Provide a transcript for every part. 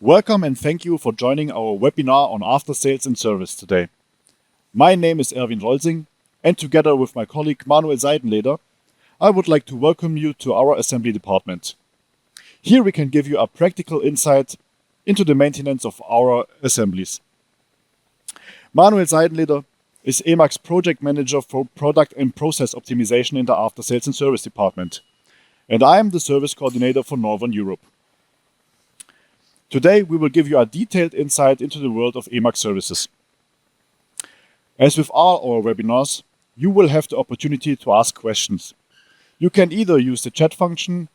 Welcome and thank you for joining our webinar on after sales and service today. My name is Erwin Rolsing, and together with my colleague Manuel Seidenleder, I would like to welcome you to our assembly department. Here we can give you a practical insight into the maintenance of our assemblies. Manuel Seidenleder is EMAG's project manager for product and process optimization in the after sales and service department, and I am the service coordinator for Northern Europe. Today we will give you a detailed insight into the world of EMAG services. As with all our webinars, you will have the opportunity to ask questions. You can either use the chat function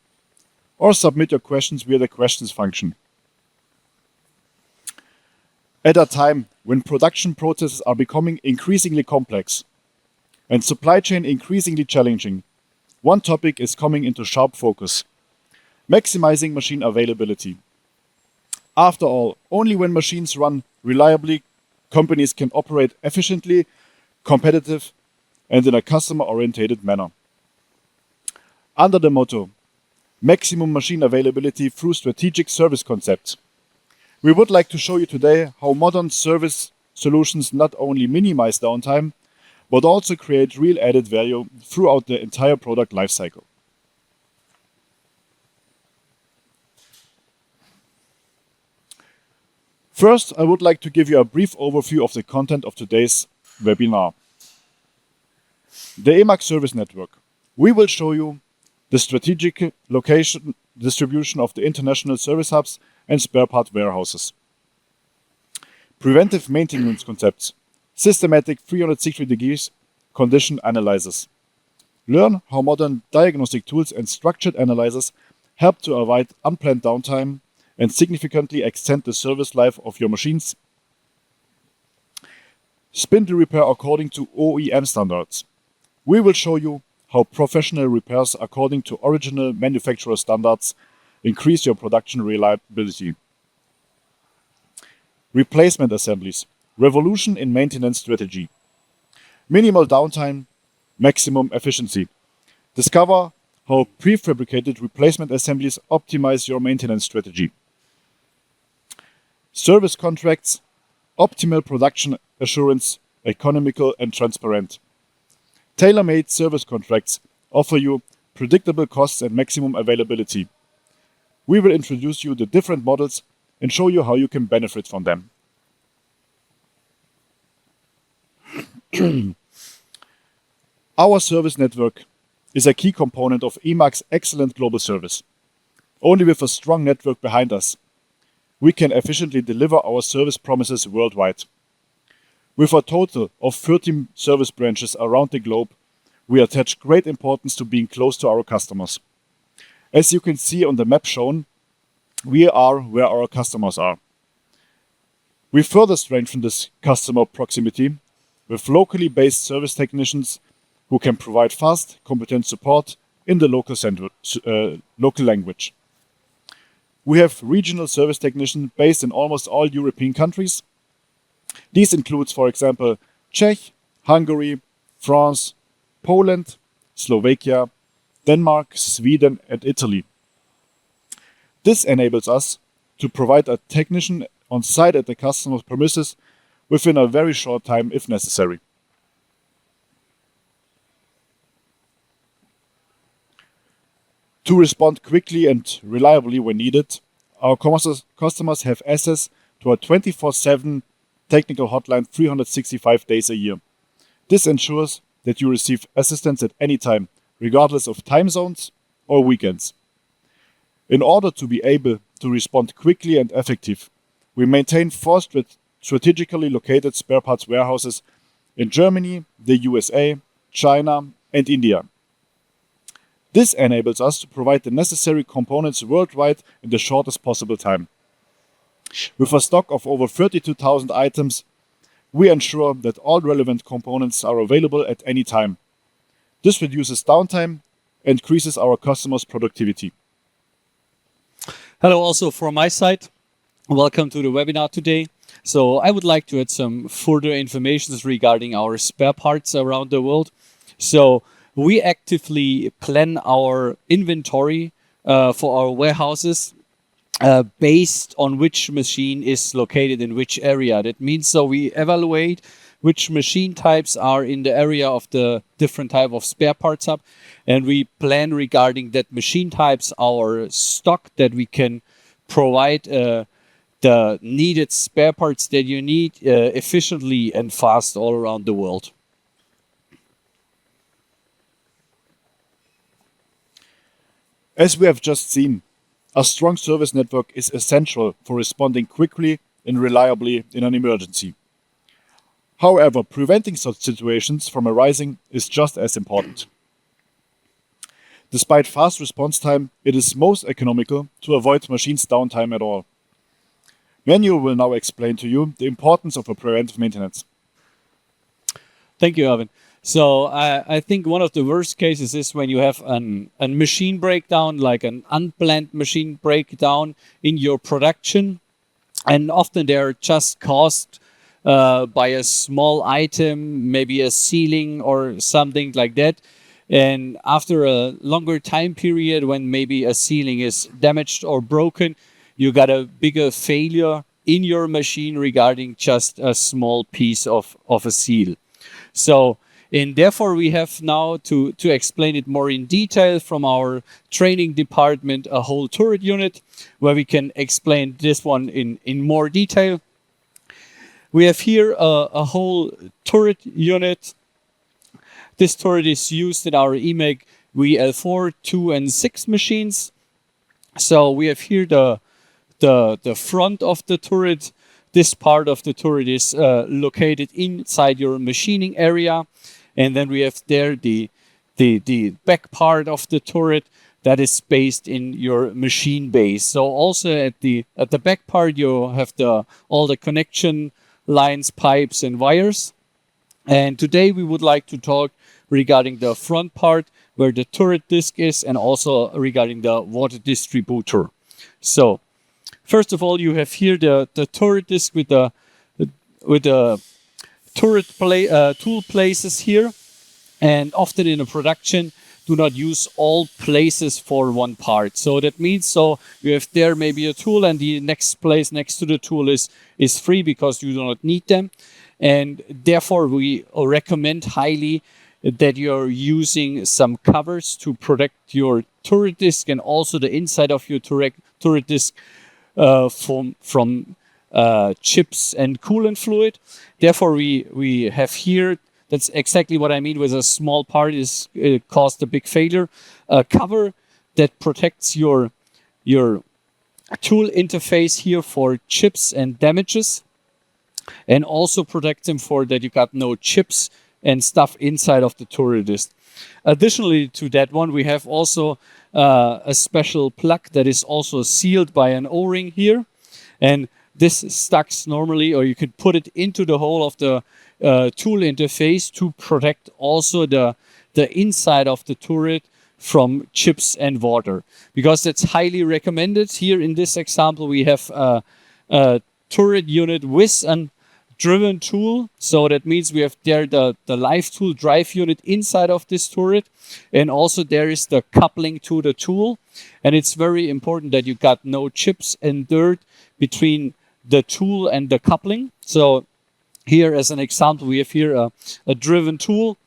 or submit your questions via the questions function. At a time when production processes are becoming increasingly complex and supply chain increasingly challenging, one topic is coming into sharp focus: maximizing machine availability. After all, only when machines run reliably, companies can operate efficiently, competitive, and in a customer-oriented manner. Under the motto, maximum machine availability through strategic service concepts, we would like to show you today how modern service solutions not only minimize downtime, but also create real added value throughout the entire product lifecycle. First, I would like to give you a brief overview of the content of today's webinar. The EMAG service network. We will show you the strategic location distribution of the international service hubs and spare part warehouses. Preventive maintenance concepts. Systematic 360 degrees condition analysis. Learn how modern diagnostic tools and structured analyzers help to avoid unplanned downtime and significantly extend the service life of your machines. Spindle repair according to OEM standards. We will show you how professional repairs according to original manufacturer standards increase your production reliability. Replacement assemblies. Revolution in maintenance strategy. Minimal downtime, maximum efficiency. Discover how prefabricated replacement assemblies optimize your maintenance strategy. Service contracts, optimal production assurance, economical and transparent. Tailor-made service contracts offer you predictable costs and maximum availability. We will introduce you the different models and show you how you can benefit from them. Our service network is a key component of EMAG's excellent global service. Only with a strong network behind us, we can efficiently deliver our service promises worldwide. With a total of 13 service branches around the globe, we attach great importance to being close to our customers. As you can see on the map shown, we are where our customers are. We further strengthen this customer proximity with locally based service technicians who can provide fast, competent support in the local language. We have regional service technicians based in almost all European countries. These include, for example, Czech, Hungary, France, Poland, Slovakia, Denmark, Sweden, and Italy. This enables us to provide a technician on site at the customer's premises within a very short time if necessary. To respond quickly and reliably when needed, our customers have access to a 24/7 technical hotline 365 days a year. This ensures that you receive assistance at any time, regardless of time zones or weekends. In order to be able to respond quickly and effective, we maintain 4 strategically located spare parts warehouses in Germany, the USA, China, and India. This enables us to provide the necessary components worldwide in the shortest possible time. With a stock of over 32,000 items, we ensure that all relevant components are available at any time. This reduces downtime and increases our customers' productivity. Hello also from my side. Welcome to the webinar today. So I would like to add some further information regarding our spare parts around the world. So we actively plan our inventory for our warehouses based on which machine is located in which area. That means so we evaluate which machine types are in the area of the different type of spare parts hub, and we plan regarding that machine types our stock that we can provide the needed spare parts that you need efficiently and fast all around the world. As we have just seen, a strong service network is essential for responding quickly and reliably in an emergency. However, preventing such situations from arising is just as important. Despite fast response time, it is most economical to avoid machines downtime at all. Manu will now explain to you the importance of a preventive maintenance. Thank you, Evan. So I think one of the worst cases is when you have a machine breakdown, like an unplanned machine breakdown in your production. And often they're just caused by a small item, maybe a ceiling or something like that. And after a longer time period when maybe a ceiling is damaged or broken, you got a bigger failure in your machine regarding just a small piece of a seal. So, and therefore we have now to explain it more in detail from our training department, a whole turret unit where we can explain this one in more detail. We have here a whole turret unit. This turret is used in our EMAG VL4, 2 and 6 machines. So we have here the front of the turret. This part of the turret is located inside your machining area. And then we have there the back part of the turret that is based in your machine base. So also at the back part you have all the connection lines, pipes and wires. And today we would like to talk regarding the front part where the turret disc is, and also regarding the water distributor. So first of all, you have here the turret disc with the turret tool places here, and often in a production do not use all places for one part. So that means so you have there maybe a tool and the next place next to the tool is free because you do not need them. And therefore we recommend highly that you're using some covers to protect your turret disc and also the inside of your turret disc from chips and coolant fluid. Therefore, we have here, that's exactly what I mean with a small part is caused a big failure, a cover that protects your tool interface here for chips and damages, and also protect them for that you got no chips and stuff inside of the turret disc. Additionally to that one, we have also a special plug that is also sealed by an O-ring here, and this stacks normally, or you could put it into the hole of the tool interface to protect also the inside of the turret from chips and water, because that's highly recommended. Here in this example, we have a turret unit with an driven tool. So that means we have there the Lifetool drive unit inside of this turret. And also there is the coupling to the tool. And it's very important that you got no chips and dirt between the tool and the coupling. So here as an example, we have here a driven tool.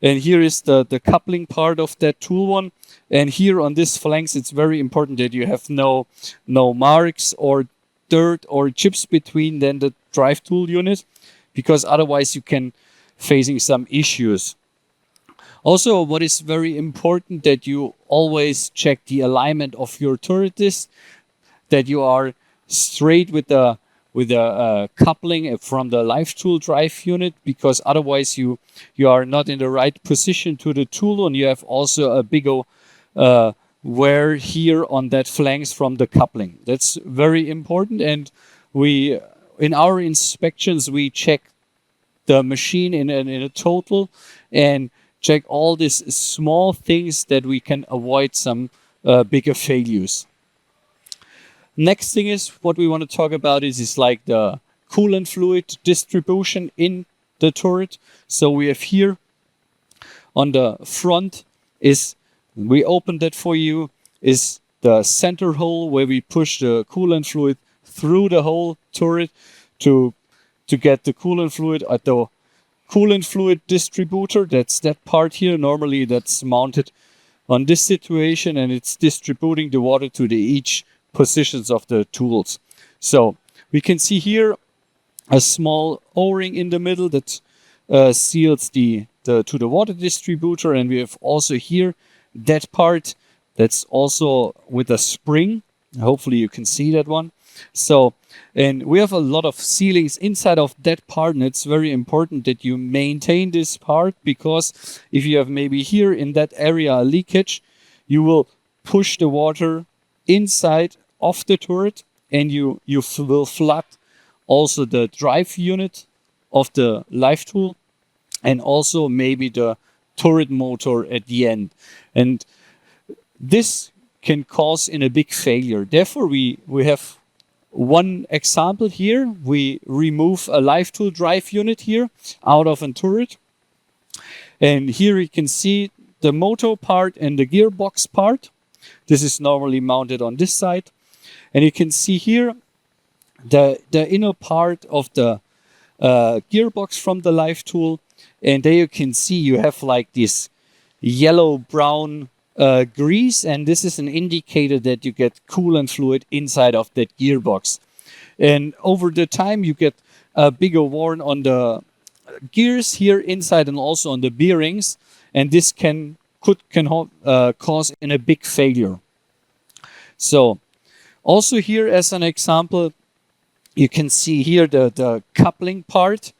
And here is the coupling part of that tool one. And here on this flanks, it's very important that you have no marks or dirt or chips between then the drive tool unit, because otherwise you can facing some issues. Also, what is very important that you always check the alignment of your turret disc, that you are straight with the coupling from the Lifetool drive unit, because otherwise you are not in the right position to the tool, and you have also a bigger wear here on that flanks from the coupling. That's very important, and we in our inspections we check the machine in a total and check all these small things that we can avoid some bigger failures. Next thing is what we want to talk about is like the coolant fluid distribution in the turret. So we have here on the front is, we opened that for you, is the center hole where we push the coolant fluid through the whole turret to get the coolant fluid at the coolant fluid distributor. That's that part here. Normally that's mounted on this situation, and it's distributing the water to the each positions of the tools. So we can see here a small O-ring in the middle that seals the to the water distributor, and we have also here that part that's also with a spring. Hopefully you can see that one. So, and we have a lot of sealings inside of that part, and it's very important that you maintain this part, because if you have maybe here in that area a leakage, you will push the water inside of the turret, and you will flood also the drive unit of the Lifetool, and also maybe the turret motor at the end. And this can cause in a big failure. Therefore, we have one example here. We remove a Lifetool drive unit here out of a turret. And here you can see the motor part and the gearbox part. This is normally mounted on this side. And you can see here the inner part of the gearbox from the Lifetool. And there you can see you have like this yellow-brown grease, and this is an indicator that you get coolant fluid inside of that gearbox. And over the time you get a bigger worn on the gears here inside and also on the bearings, and this can cause in a big failure. So also here as an example, you can see here the coupling part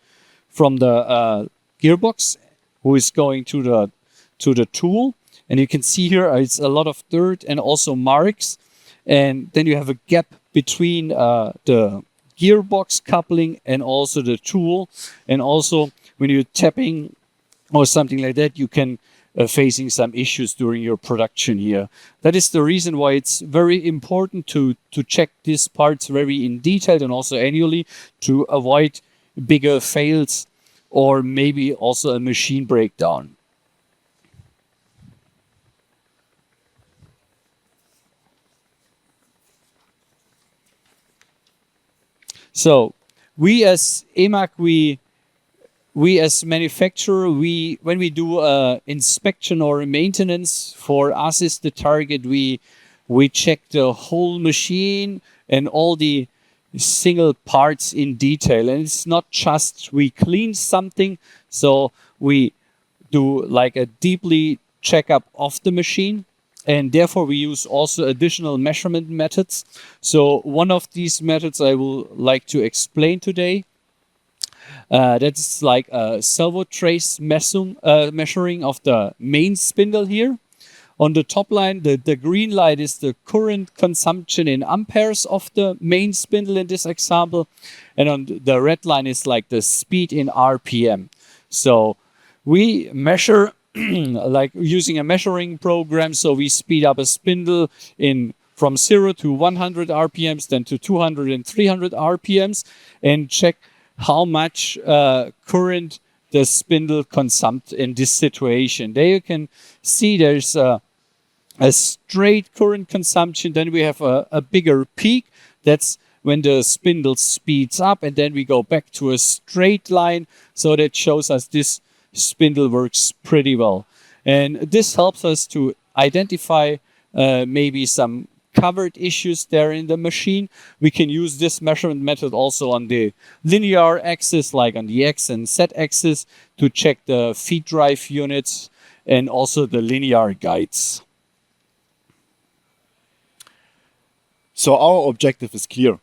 from the gearbox who is going to the tool. And you can see here it's a lot of dirt and also marks. And then you have a gap between the gearbox coupling and also the tool. And also when you're tapping or something like that, you can facing some issues during your production here. That is the reason why it's very important to check these parts very in detail and also annually to avoid bigger fails or maybe also a machine breakdown. So we as EMAG, we as manufacturer, when we do inspection or maintenance, for us is the target, we check the whole machine and all the single parts in detail. And it's not just we clean something, so we do like a deeply checkup of the machine. And therefore we use also additional measurement methods. So one of these methods I will like to explain today. That's like a servo trace measuring of the main spindle here. On the top line, the green line is the current consumption in amperes of the main spindle in this example. And on the red line is like the speed in RPM. So we measure like using a measuring program. So we speed up a spindle from 0 to 100 RPMs, then to 200 and 300 RPMs, and check how much current the spindle consumes in this situation. There you can see there's a straight current consumption. Then we have a bigger peak. That's when the spindle speeds up, and then we go back to a straight line. So that shows us this spindle works pretty well. And this helps us to identify maybe some covered issues there in the machine. We can use this measurement method also on the linear axis, like on the X and Z axis, to check the feed drive units and also the linear guides. So our objective is clear: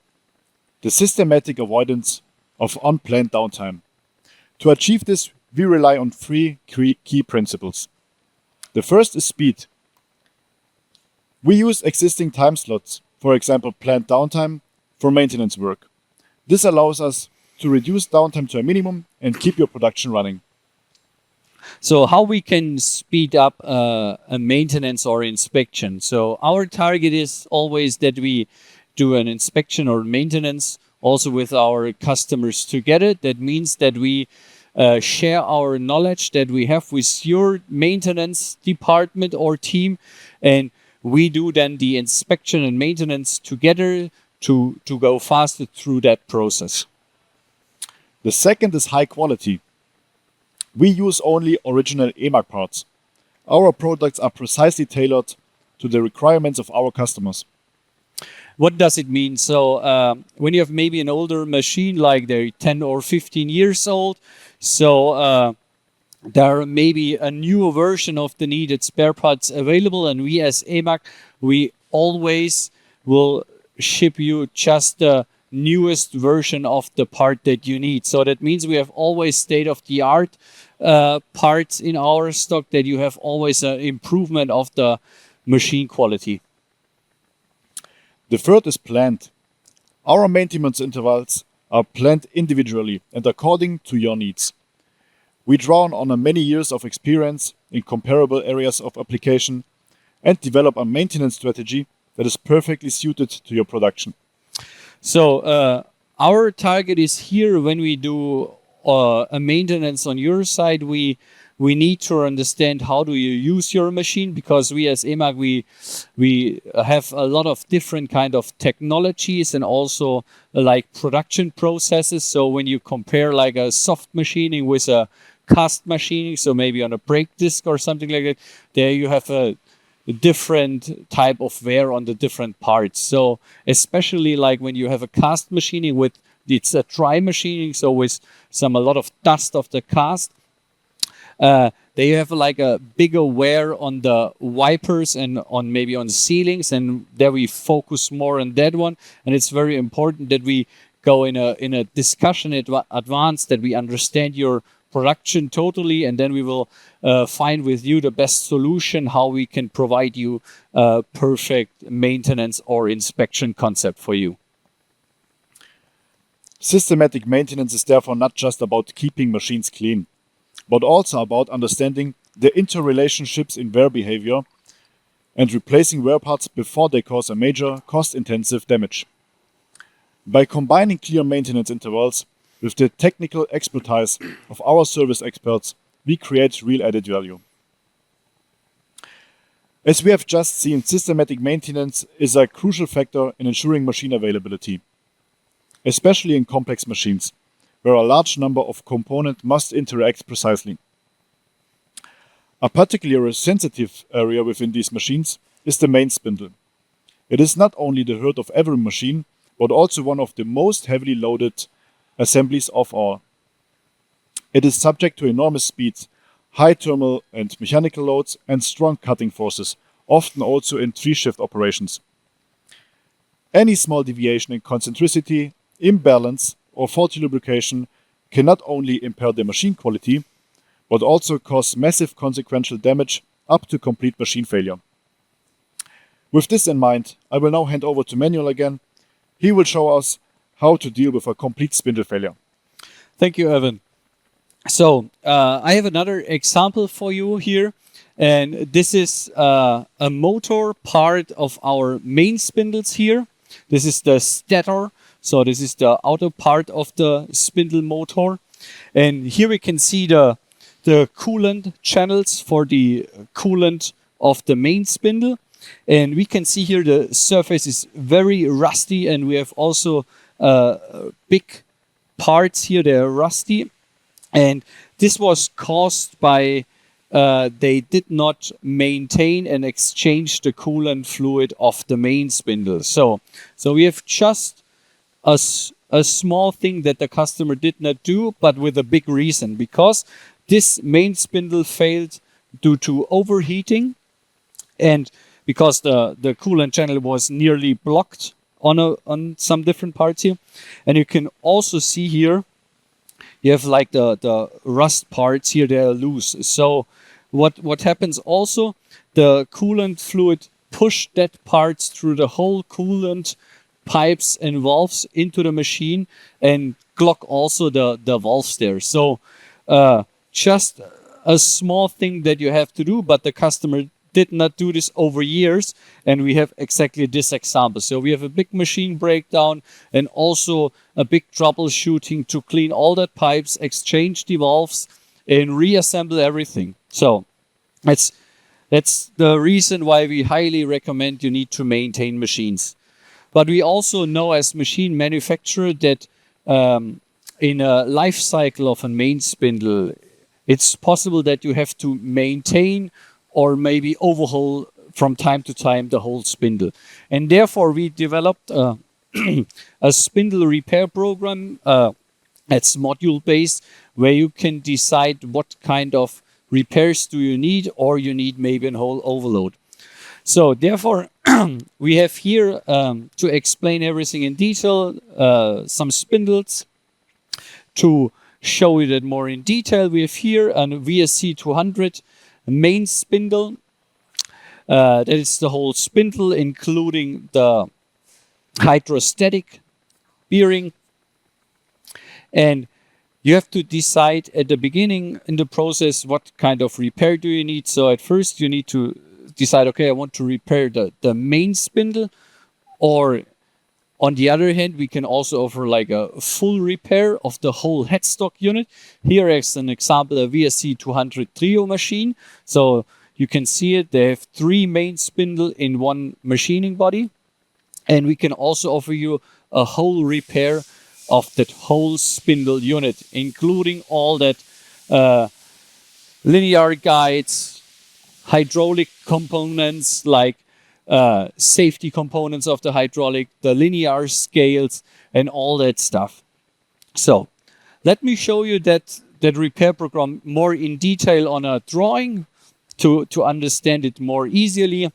the systematic avoidance of unplanned downtime. To achieve this, we rely on three key principles. The first is speed. We use existing time slots, for example planned downtime, for maintenance work. This allows us to reduce downtime to a minimum and keep your production running. So how we can speed up a maintenance or inspection? So our target is always that we do an inspection or maintenance also with our customers together. That means that we share our knowledge that we have with your maintenance department or team, and we do then the inspection and maintenance together to go faster through that process. The second is high quality. We use only original EMAG parts. Our products are precisely tailored to the requirements of our customers. What does it mean? So when you have maybe an older machine, like they're 10 or 15 years old, so there are maybe a newer version of the needed spare parts available, and we as EMAG, we always will ship you just the newest version of the part that you need. So that means we have always state-of-the-art parts in our stock, that you have always an improvement of the machine quality. The third is planned. Our maintenance intervals are planned individually and according to your needs. We draw on many years of experience in comparable areas of application and develop a maintenance strategy that is perfectly suited to your production. So our target is here, when we do a maintenance on your side, we need to understand how do you use your machine, because we as EMAG, we have a lot of different kind of technologies and also like production processes. So when you compare like a soft machining with a cast machining, so maybe on a brake disc or something like that, there you have a different type of wear on the different parts. So especially like when you have a cast machining with, it's a dry machining, so with a lot of dust of the cast, they have like a bigger wear on the wipers and on maybe on ceilings, and there we focus more on that one. And it's very important that we go in a discussion advance, that we understand your production totally, and then we will find with you the best solution how we can provide you a perfect maintenance or inspection concept for you. Systematic maintenance is therefore not just about keeping machines clean, but also about understanding the interrelationships in wear behavior and replacing wear parts before they cause a major cost-intensive damage. By combining clear maintenance intervals with the technical expertise of our service experts, we create real added value. As we have just seen, systematic maintenance is a crucial factor in ensuring machine availability, especially in complex machines, where a large number of components must interact precisely. A particularly sensitive area within these machines is the Mainspindle. It is not only the heart of every machine, but also one of the most heavily loaded assemblies of all. It is subject to enormous speeds, high thermal and mechanical loads, and strong cutting forces, often also in 3-shift operations. Any small deviation in concentricity, imbalance, or faulty lubrication can not only impair the machine quality, but also cause massive consequential damage up to complete machine failure. With this in mind, I will now hand over to Manuel again. He will show us how to deal with a complete spindle failure. Thank you, Evan. So I have another example for you here, and this is a motor part of our main spindles here. This is the stator, so this is the outer part of the spindle motor, and here we can see the coolant channels for the coolant of the main spindle, and we can see here the surface is very rusty, and we have also big parts here, they're rusty, and this was caused by they did not maintain and exchange the coolant fluid of the main spindle. So we have just a small thing that the customer did not do, but with a big reason, because this main spindle failed due to overheating, and because the coolant channel was nearly blocked on some different parts here. And you can also see here, you have like the rust parts here, they are loose. So what happens also, the coolant fluid pushed that parts through the whole coolant pipes and valves into the machine and clog also the valves there. So just a small thing that you have to do, but the customer did not do this over years, and we have exactly this example. So we have a big machine breakdown and also a big troubleshooting to clean all the pipes, exchange the valves, and reassemble everything. So it's That's the reason why we highly recommend you need to maintain machines. But we also know as machine manufacturer that in a life cycle of a main spindle, it's possible that you have to maintain or maybe overhaul from time to time the whole spindle. And therefore we developed a spindle repair program that's module based, where you can decide what kind of repairs do you need, or you need maybe a whole overload. So therefore, we have here to explain everything in detail, some spindles. To show you that more in detail, we have here a VSC 200 main spindle. That is the whole spindle, including the hydrostatic bearing. And you have to decide at the beginning in the process what kind of repair do you need. So at first you need to decide, okay, I want to repair the main spindle, or on the other hand, we can also offer like a full repair of the whole headstock unit. Here is an example, a VSC 200 Trio machine. So you can see it, they have 3 main spindle in one machining body. And we can also offer you a whole repair of that whole spindle unit, including all that linear guides, hydraulic components like safety components of the hydraulic, the linear scales, and all that stuff. So let me show you that repair program more in detail on a drawing to understand it more easily.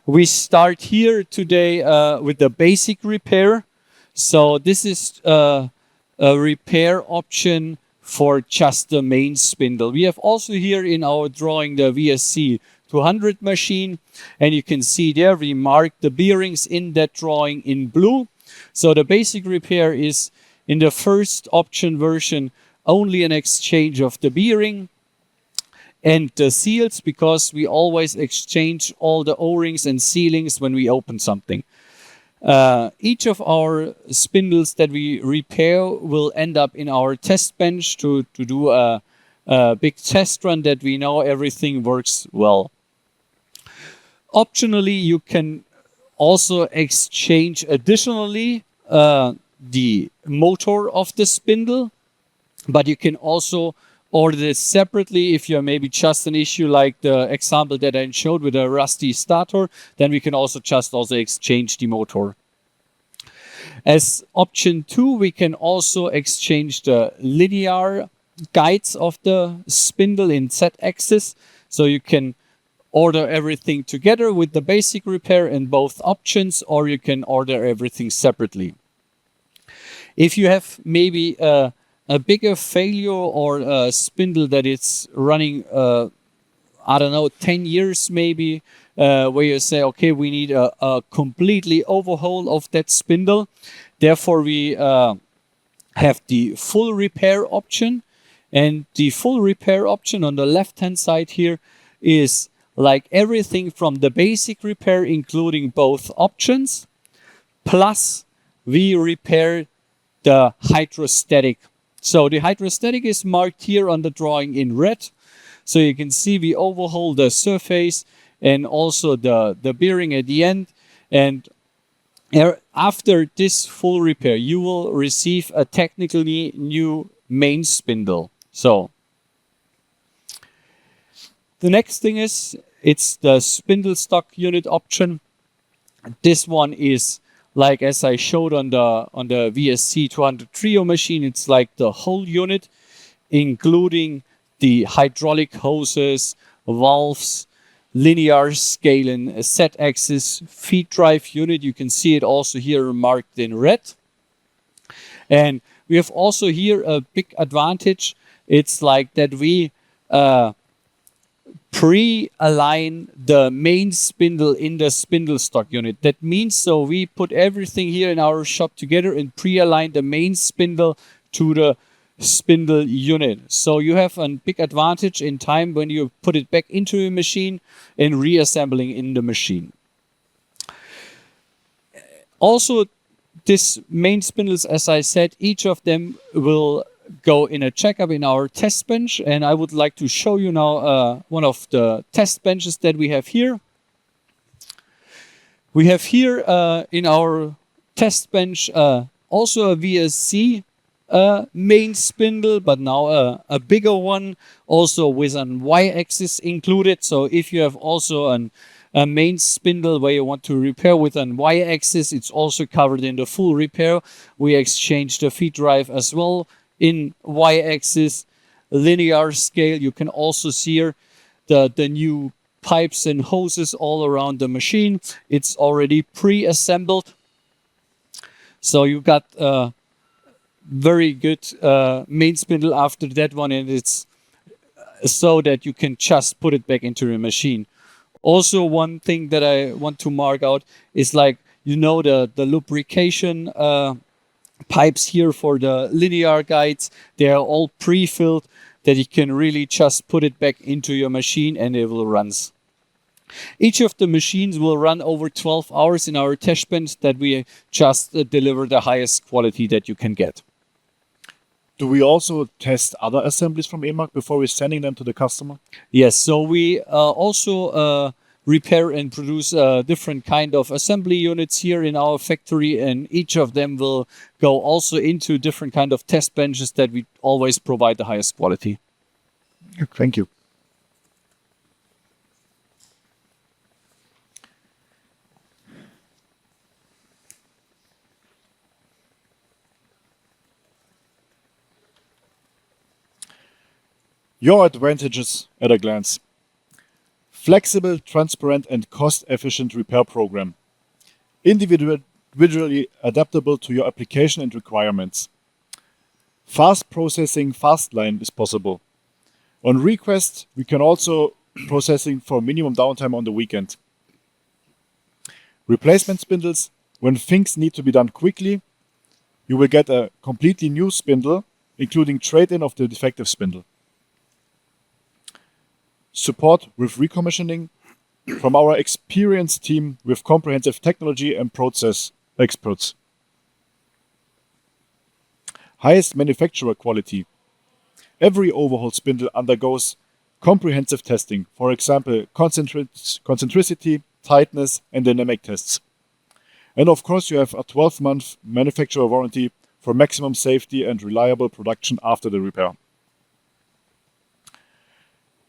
We start here today with the basic repair. So this is a repair option for just the main spindle. We have also here in our drawing the VSC 200 machine, and you can see there we marked the bearings in that drawing in blue. So the basic repair is in the first option version only an exchange of the bearing and the seals, because we always exchange all the O-rings and sealings when we open something. Each of our spindles that we repair will end up in our test bench to do a big test run that we know everything works well. Optionally, you can also exchange additionally the motor of the spindle, but you can also order this separately if you're maybe just an issue like the example that I showed with a rusty starter. Then we can also just exchange the motor. As option 2, we can also exchange the linear guides of the spindle in Z-axis. So you can order everything together with the basic repair in both options, or you can order everything separately. If you have maybe a bigger failure or a spindle that is running, 10 years maybe, where you say, okay, we need a completely overhaul of that spindle. Therefore, we have the full repair option. And the full repair option on the left-hand side here is like everything from the basic repair, including both options, plus we repair the hydrostatic. So the hydrostatic is marked here on the drawing in red. So you can see we overhaul the surface and also the bearing at the end. And after this full repair, you will receive a technically new main spindle. So the next thing is, it's the spindle stock unit option. This one is like as I showed on the VSC 200 Trio machine, it's like the whole unit, including the hydraulic hoses, valves, linear scale and Z-axis feed drive unit. You can see it also here marked in red. And we have also here a big advantage. It's like that we pre-align the main spindle in the spindle stock unit. That means so we put everything here in our shop together and pre-align the main spindle to the spindle unit. So you have a big advantage in time when you put it back into your machine and reassembling in the machine. Also, this main spindles, as I said, each of them will go in a checkup in our test bench, and I would like to show you now one of the test benches that we have here. We have here in our test bench also a VSC Mainspindle, but now a bigger one, also with an Y-axis included. So if you have also a Mainspindle where you want to repair with an Y-axis, it's also covered in the full repair. We exchange the feed drive as well in Y-axis, linear scale. You can also see here the new pipes and hoses all around the machine. It's already pre-assembled. So you got very good Mainspindle after that one, and it's so that you can just put it back into your machine. Also, one thing that I want to mark out is like, you know, the lubrication pipes here for the linear guides. They are all pre-filled that you can really just put it back into your machine and it will run. Each of the machines will run over 12 hours in our test bench that we just deliver the highest quality that you can get. Do we also test other assemblies from EMAG before we're sending them to the customer? Yes, so we also repair and produce different kind of assembly units here in our factory, and each of them will go also into different kind of test benches that we always provide the highest quality. Thank you. Your advantages at a glance. Flexible, transparent, and cost-efficient repair program. Individually adaptable to your application and requirements. Fast processing, fast line is possible. On request, we can also processing for minimum downtime on the weekend. Replacement spindles. When things need to be done quickly, you will get a completely new spindle, including trade-in of the defective spindle. Support with recommissioning from our experienced team with comprehensive technology and process experts. Highest manufacturer quality. Every overhaul spindle undergoes comprehensive testing, for example, concentricity, tightness, and dynamic tests. And of course, you have a 12-month manufacturer warranty for maximum safety and reliable production after the repair.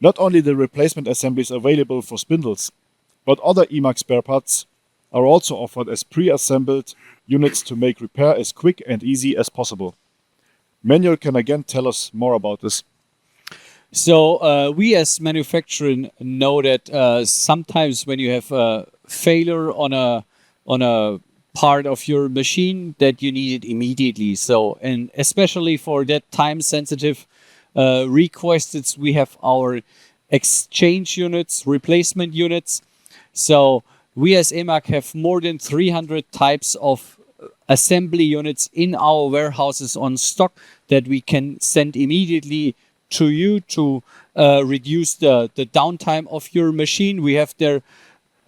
Not only the replacement assemblies available for spindles, but other EMAG spare parts are also offered as pre-assembled units to make repair as quick and easy as possible. Manuel can again tell us more about this. So we as manufacturing know that sometimes when you have a failure on a part of your machine that you need it immediately. So, and especially for that time sensitive requests, we have our exchange units, replacement units. So we as EMAG have more than 300 types of assembly units in our warehouses on stock that we can send immediately to you to reduce the downtime of your machine. We have there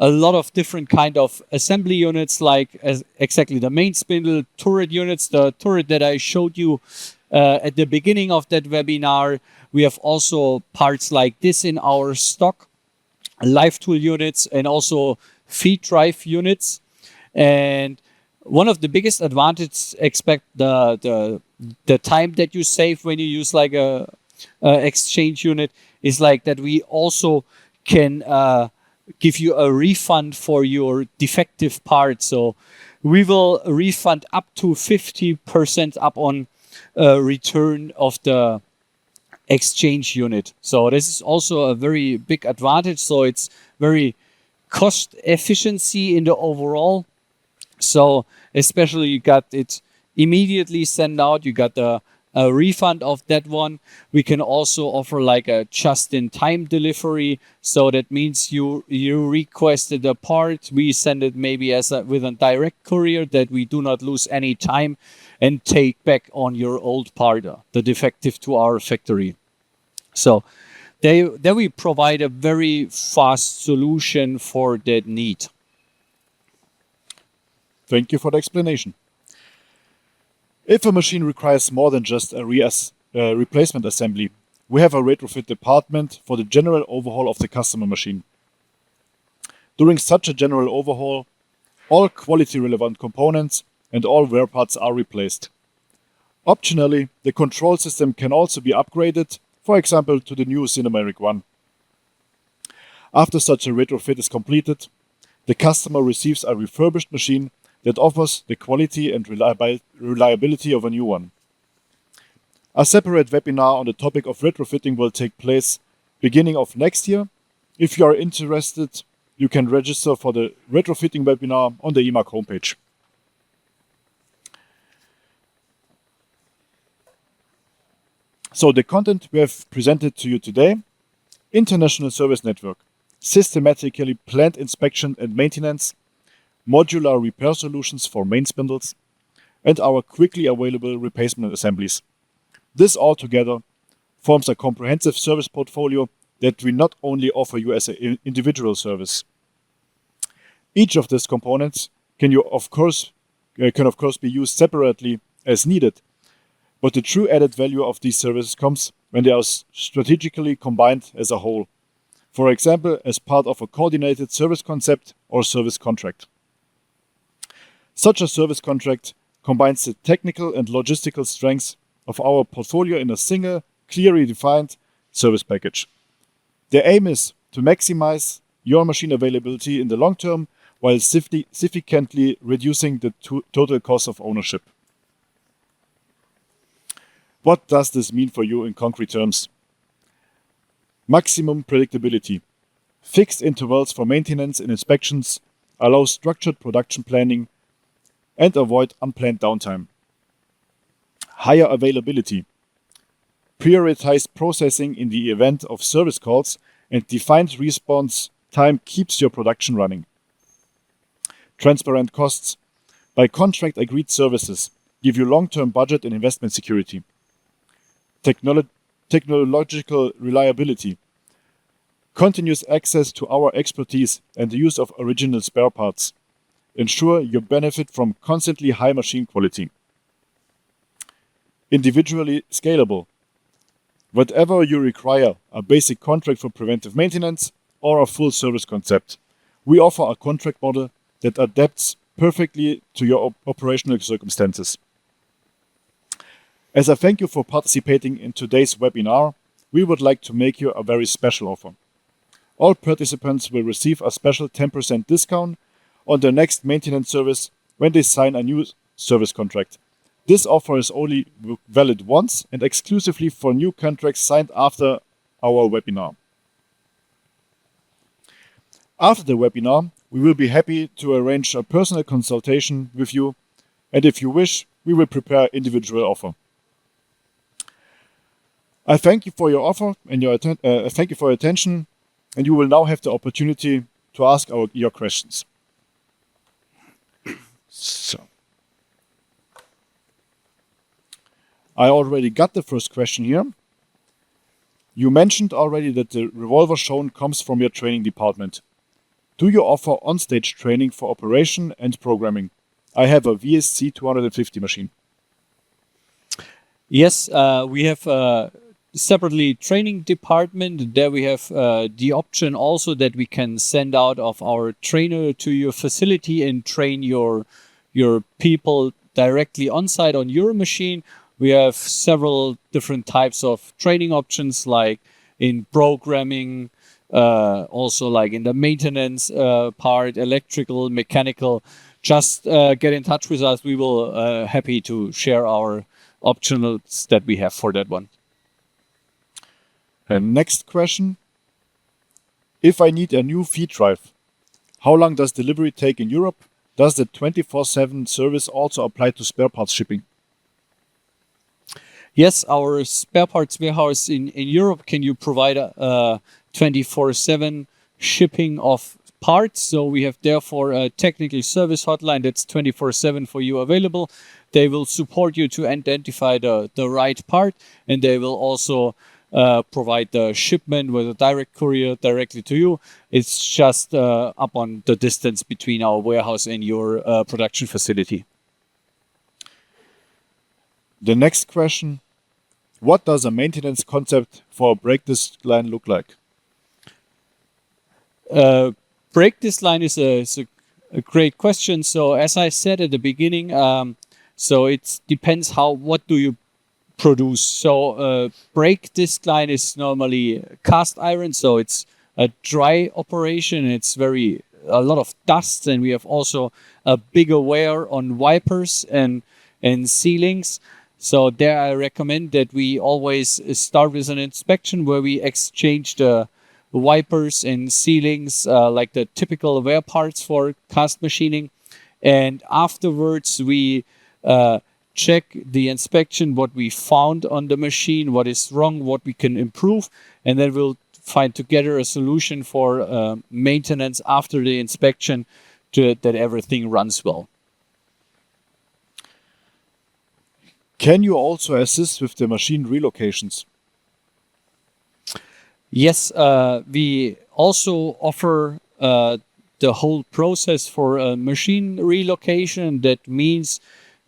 a lot of different kind of assembly units, like exactly the Mainspindle turret units, the turret that I showed you at the beginning of that webinar. We have also parts like this in our stock, Lifetool units, and also feed drive units. And one of the biggest advantages, expect the time that you save when you use like a exchange unit, is like that we also can give you a refund for your defective part. So we will refund up to 50% up on return of the exchange unit. So this is also a very big advantage. So it's very cost efficiency in the overall. So especially you got it immediately sent out, you got a refund of that one. We can also offer like a just-in-time delivery. So that means you requested a part, we send it maybe with a direct courier, that we do not lose any time and take back on your old part, the defective, to our factory. So there we provide a very fast solution for that need. Thank you for the explanation. If a machine requires more than just a replacement assembly, we have a retrofit department for the general overhaul of the customer machine. During such a general overhaul, all quality relevant components and all wear parts are replaced. Optionally, the control system can also be upgraded, for example to the new Cinemeric 1. After such a retrofit is completed, the customer receives a refurbished machine that offers the quality and reliability of a new one. A separate webinar on the topic of retrofitting will take place beginning of next year. If you are interested, you can register for the retrofitting webinar on the EMAG homepage. So the content we have presented to you today: international service network, systematically planned inspection and maintenance, modular repair solutions for main spindles, and our quickly available replacement assemblies. This all together forms a comprehensive service portfolio that we not only offer you as an individual service. Each of these components can of course be used separately as needed, but the true added value of these services comes when they are strategically combined as a whole. For example, as part of a coordinated service concept or service contract. Such a service contract combines the technical and logistical strengths of our portfolio in a single, clearly defined service package. The aim is to maximize your machine availability in the long term while significantly reducing the total cost of ownership. What does this mean for you in concrete terms? Maximum predictability. Fixed intervals for maintenance and inspections allow structured production planning and avoid unplanned downtime. Higher availability. Prioritized processing in the event of service calls and defined response time keeps your production running. Transparent costs. By contract agreed services give you long-term budget and investment security. Technological reliability. Continuous access to our expertise and the use of original spare parts ensure you benefit from constantly high machine quality. Individually scalable. Whatever you require, a basic contract for preventive maintenance or a full service concept, we offer a contract model that adapts perfectly to your operational circumstances. As a thank you for participating in today's webinar, we would like to make you a very special offer. All participants will receive a special 10% discount on their next maintenance service when they sign a new service contract. This offer is only valid once and exclusively for new contracts signed after our webinar. After the webinar, we will be happy to arrange a personal consultation with you, and if you wish, we will prepare an individual offer. I thank you for your offer and thank you for your attention, and you will now have the opportunity to ask your questions. So, I already got the first question here. You mentioned already that the revolver shown comes from your training department. Do you offer on-stage training for operation and programming? I have a VSC 250 machine. Yes, we have separately training department. There we have the option also that we can send out of our trainer to your facility and train your people directly on site on your machine. We have several different types of training options, like in programming, also like in the maintenance part, electrical, mechanical. Just get in touch with us. We will happy to share our optionals that we have for that one. Next question. If I need a new feed drive, how long does delivery take in Europe? Does the 24/7 service also apply to spare parts shipping? Yes, our spare parts warehouse in Europe can you provide a 24/7 shipping of parts. So we have therefore a technical service hotline that's 24/7 for you available. They will support you to identify the right part, and they will also provide the shipment with a direct courier directly to you. It's just up on the distance between our warehouse and your production facility. The next question. What does a maintenance concept for a brake disc line look like? Break this line is a great question. So as I said at the beginning, so it depends what do you produce. So brake disc line is normally cast iron, so it's a dry operation. It's a lot of dust, and we have also a bigger wear on wipers and sealings. So there I recommend that we always start with an inspection where we exchange the wipers and sealings, like the typical wear parts for cast machining. And afterwards we check the inspection, what we found on the machine, what is wrong, what we can improve, and then we'll find together a solution for maintenance after the inspection that everything runs well. Can you also assist with the machine relocations? Yes, we also offer the whole process for a machine relocation. That means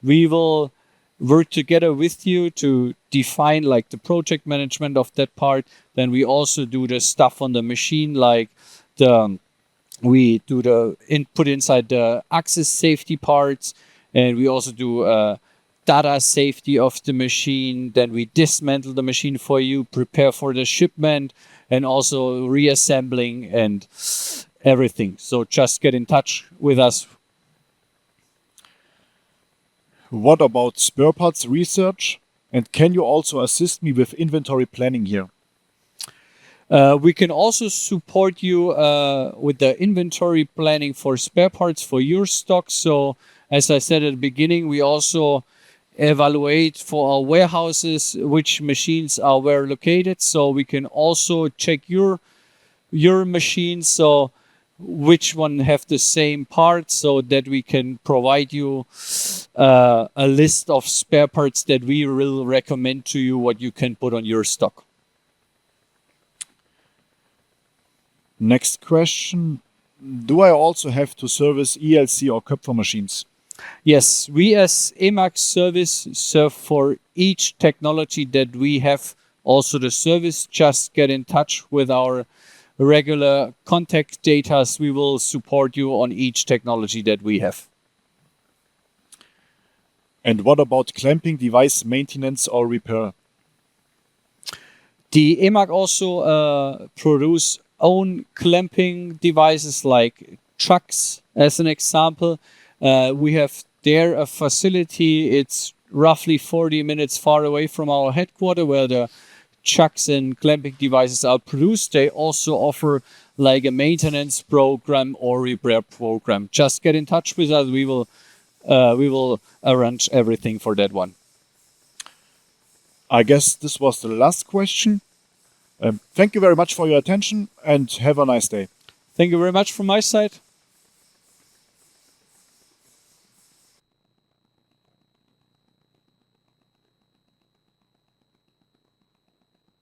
we will work together with you to define like the project management of that part. Then we also do the stuff on the machine, like we do the input inside the access safety parts, and we also do data safety of the machine. Then we dismantle the machine for you, prepare for the shipment, and also reassembling and everything. So just get in touch with us. What about spare parts research? And can you also assist me with inventory planning here? We can also support you with the inventory planning for spare parts for your stock. So as I said at the beginning, we also evaluate for our warehouses which machines are where located. So we can also check your machines, so which one have the same parts, so that we can provide you a list of spare parts that we will recommend to you what you can put on your stock. Next question. Do I also have to service ELC or Köpfer machines? Yes, we as EMAG service serve for each technology that we have also the service. Just get in touch with our regular contact data. We will support you on each technology that we have. And what about clamping device maintenance or repair? The EMAG also produce own clamping devices like trucks, as an example. We have there a facility. It's roughly 40 minutes far away from our headquarters where the chucks and clamping devices are produced. They also offer like a maintenance program or repair program. Just get in touch with us. We will arrange everything for that one. I guess this was the last question. Thank you very much for your attention and have a nice day. Thank you very much from my side.